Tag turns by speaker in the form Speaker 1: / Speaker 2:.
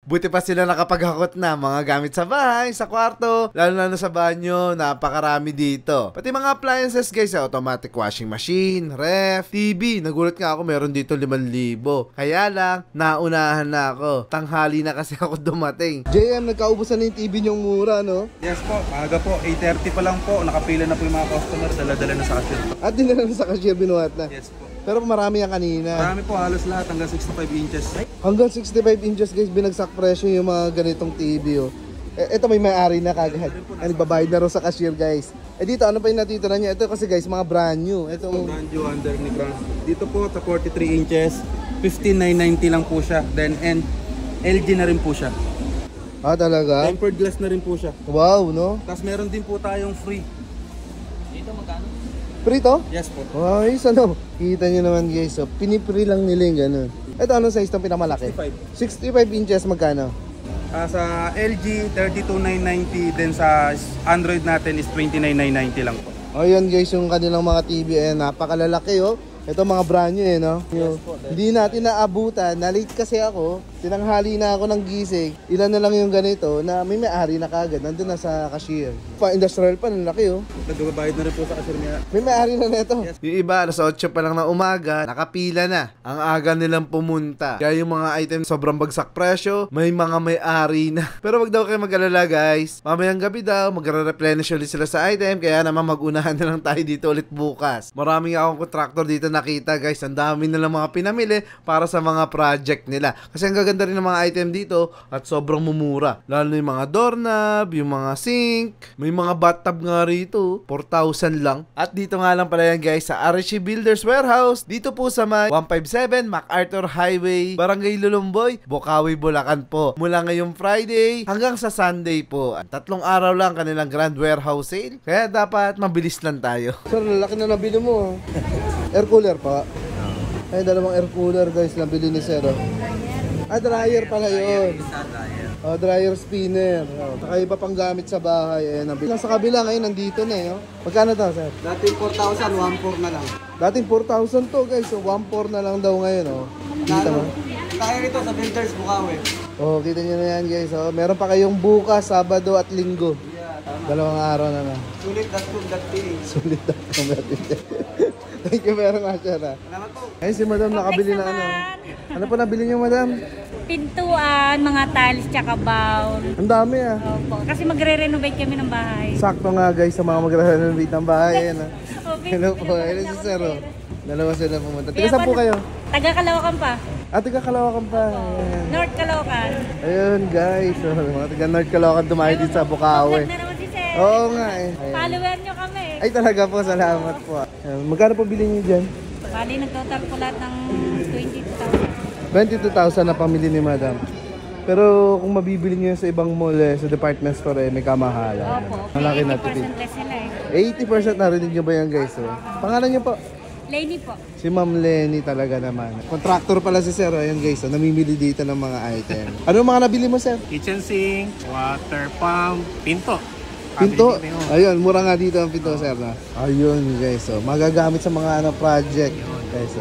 Speaker 1: Buti pa sila nakapaghakot na mga gamit sa bahay, sa kwarto, lalo na sa banyo, napakarami dito. Pati mga appliances guys, automatic washing machine, ref, TV. Nagulat nga ako meron dito 5,000. Kaya lang, naunahan na ako. Tanghali na kasi ako dumating. JM, nagkaubusan na yung TV niyong mura, no?
Speaker 2: Yes po, maaga po, 8:30 pa lang po. Nakapila na po yung mga customer, dala-dala na sa cashier.
Speaker 1: At dinala na sa cashier, binuhat na.
Speaker 2: Yes po.
Speaker 1: Pero marami yan kanina.
Speaker 2: Marami po, halos lahat hanggang 65 inches.
Speaker 1: Hanggang 65 inches guys, binagsak presyo yung mga ganitong TV. Oh. Ito may may-ari na kagad. Nagbabayad na rin sa cashier guys. Dito, ano pa yung natitira niya? Ito kasi guys, mga brand new. Ito,
Speaker 2: brand new under ni brand. Dito po sa 43 inches, 15,990 lang po siya. Then, and LG na rin po siya.
Speaker 1: Ah, talaga?
Speaker 2: Tempered glass na rin po siya.
Speaker 1: Wow, no?
Speaker 2: Tapos meron din po tayong free. Dito magkano?
Speaker 1: Free to?
Speaker 2: Yes po.
Speaker 1: Ayos, ano? Kita nyo naman guys, so, pinipre lang nila yung ganun. Ito, anong size itong pinakamalaki? 65 inches, magkano?
Speaker 2: Sa LG, 32,990. Then sa Android natin is 29,990 lang po.
Speaker 1: Ayun guys, yung kanilang mga TV, napakalalaki oh. Ito mga brand new no?
Speaker 2: Yes po.
Speaker 1: Hindi natin naabutan, na-late kasi ako. Tinanghali na ako ng gising. Ilan na lang yung ganito na may may-ari na kagad. Nandun na sa cashier. Pa-industrial pa, laki oh.
Speaker 2: Nagbabayad na rin po sa cashier niya.
Speaker 1: May may-ari na neto.
Speaker 2: Yes.
Speaker 1: Yung iba, alas 8 pa lang na umaga, nakapila na. Ang aga nilang pumunta. Kaya yung mga item sobrang bagsak presyo, may mga may-ari na. Pero wag daw kayo mag-alala guys. Mamayang gabi daw, magre-replenish ulit sila sa item. Kaya naman mag-unahan na lang tayo dito ulit bukas. Maraming akong contractor dito nakita guys. Ang dami nilang mga pinamili para sa mga project nila. Kasi ang gaganda rin ng mga item dito at sobrang mumura. Lalo na yung mga doorknob, yung mga sink, may mga bathtub nga rito, 4,000 lang. At dito nga lang pala yan guys sa RSC Builders Warehouse. Dito po sa may 157 MacArthur Highway, Barangay Lulumboy, Bocaue, Bulacan po. Mula ngayong Friday hanggang sa Sunday po. At 3 araw lang kanilang grand warehouse sale. Kaya dapat mabilis lang tayo. Sir, lalaki na nabili mo. Air cooler pa. Ay, dalawang air cooler guys nabili ni Sir. Dryer pala yun. Dryer spinner. Saka iba pang gamit sa bahay. Nabili. Sa kabila ngayon, nandito na eh. Magkano to, Sir?
Speaker 2: Dating 4,000, 1,400 na lang.
Speaker 1: Dating 4,000 to guys. So 1,400 na lang daw ngayon. Kita mo?
Speaker 2: Tayo rito sa Builders Bocaue.
Speaker 1: Kita nyo na yan guys. Meron pa kayong bukas, Sabado at Linggo.
Speaker 2: Yeah, tama.
Speaker 1: Dalawang araw na lang.
Speaker 2: Sulit.com.ph.
Speaker 1: Sulit.com.ph. Thank you very much, Ana.
Speaker 2: Salamat po.
Speaker 1: Ayun si Madam nakabili ng ano. Ano pa nabili niyo, Madam?
Speaker 3: Pintuan, mga tiles, tsaka bowl.
Speaker 1: Ang dami ah.
Speaker 3: Opo. Kasi magre-renovate kami ng bahay.
Speaker 1: Sakto nga guys sa mga magre-renovate ng bahay. Ayan, ah.
Speaker 3: Okay.
Speaker 1: Hello po. Hello si Sir. Dalawa sila pumunta. Tiga saan po kayo?
Speaker 3: Taga Caloocan pa.
Speaker 1: Tiga Caloocan pa. Ayan.
Speaker 3: North Caloocan.
Speaker 1: Ayun guys. Mga tiga North Caloocan dumayo dito sa Bocaue.
Speaker 3: Vlog na naman si Sir.
Speaker 1: Oo nga eh. Ayan.
Speaker 3: Follower nyo kami.
Speaker 1: Ay talaga po. Salamat po. Ayan. Magkano po bilhin niyo dyan?
Speaker 3: Bali, nag-total po lahat ng 22,000.
Speaker 1: 22,000 na pamili ni Madam. Pero kung mabibili niyo sa ibang mall sa department store may kamahalan.
Speaker 3: Opo.
Speaker 1: Malaki na
Speaker 3: 80% less sila eh.
Speaker 1: 80% narinig niyo ba yan guys? Pangalan niyo po?
Speaker 3: Laney po.
Speaker 1: Si Ma'am Lenny talaga naman. Contractor pala si Sir. Ayun guys, namimili dito ng mga item. Ano mga nabili mo, Sir?
Speaker 4: Kitchen sink, water pump, pinto.
Speaker 1: Pinto? Ayun, mura nga dito ang pinto, Sir. Ayun guys, magagamit sa mga project. Guys,